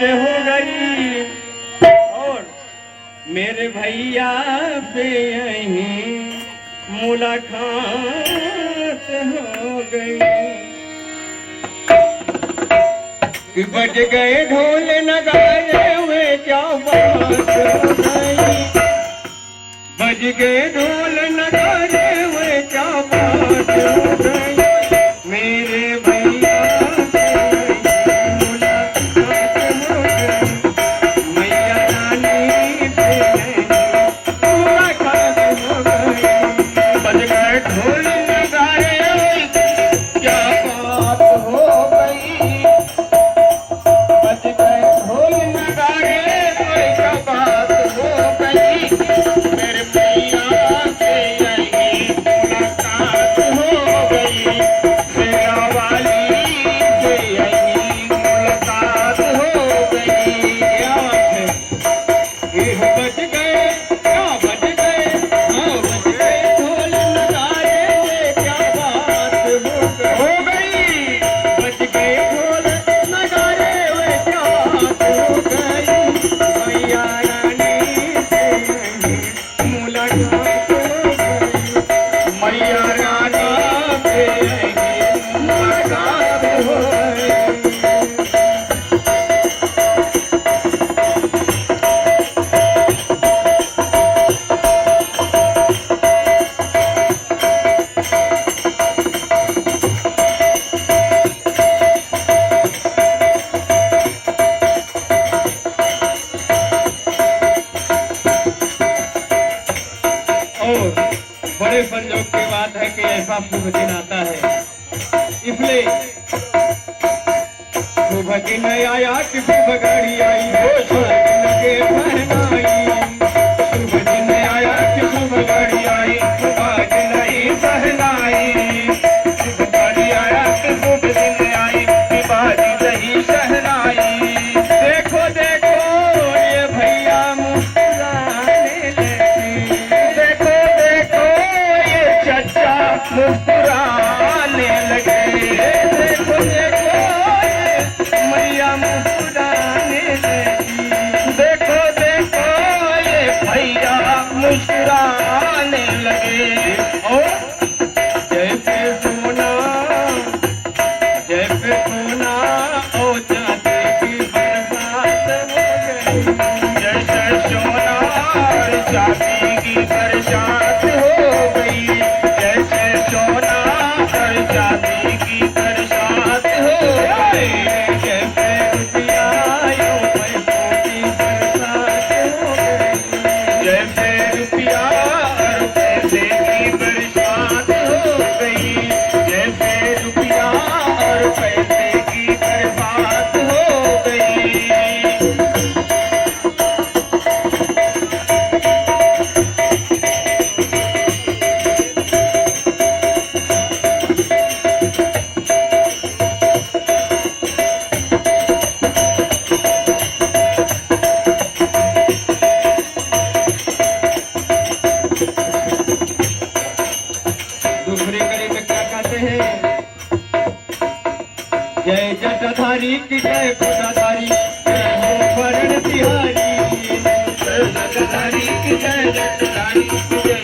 हो गई और मेरे भैया से यहीं मुलाकात हो गई कि बज गए ढोल नगारे हुए क्या बात हो गई बज गए ढोल नगारे हुए क्या बात हो गई मेरे भैया से मुलाकात हो गई मैया रानी से मुलाकात हो गई बज गए ढोल नगारे हुए क्या बात हो गई बज गए ढोल नगारे हुए क्या बात हो गई मेरे भैया से यही मुलाकात हो गई मेरा वाली से यही मुलाकात हो गई क्या बज गए क्या बज गए हाँ बज गए ढोल नगारे हुए क्या बात हो गई बज गए ढोल नगारे हुए क्या बात हो गई मैया रानी से यही मुलाकात हो गई मैया रानी से यही मुलाकात हो गई और बड़े संयोग की बात है कि ऐसा शुभ दिन आता है इसलिए शुभ दिन आया कि शुभ घड़ी आई वो दिन के पहनाई शुभ दिन आया कि शुभ घड़ी आई शुभ दिन ही पहनाई शुभ घड़ी आया कि शुभ दिन आई बाजी नहीं सहनाई देखो देखो ये भैया मुस्कुराने लगे देखो देखो ये चचा मुस्कुराने लगे देखो देखो ये मैया मुस्कुराने लगी देखो देखो ये भैया मुस्कुराने लगे और जैसे सोना ओ चांदी की बरसात हो गई जैसे सोना और चांदी की बरसात हो गई जैसे सोना और चांदी की बरसात हो गई जैसे रुपया और पैसों की बरसात हो गई जैसे रुपया और पैसे की बरसात हो गई जैसे रुपया और पैसे की बरसात हो गई दूसरी कड़ी में क्या कहते हैं जय जटाधारी की जय कोटाधारी जय हो वरण तिहारी जय जटाधारी की जय जटाधारी की जय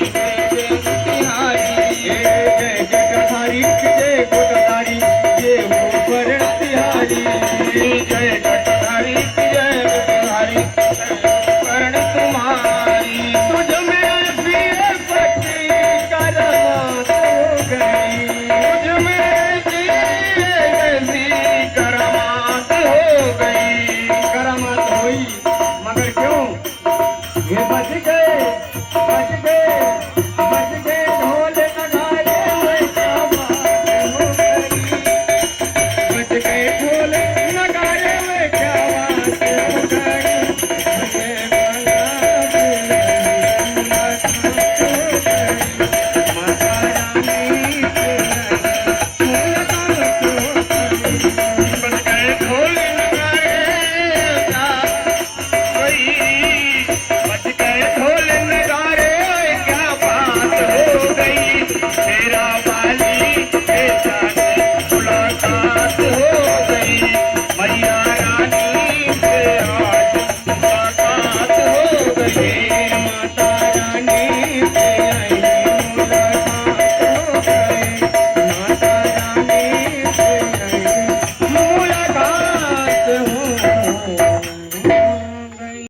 तिहारी जय जटाधारी की जय कोटाधारी जय हो वरण तिहारी जय जटाधारी की जय कोटाधारी वरण तुम्हारी तुझ में ऐसी भक्ति करामात हो गई तुझ में ऐसी करामात हो गई करामात हुई मगर क्यों ये बच गए लगे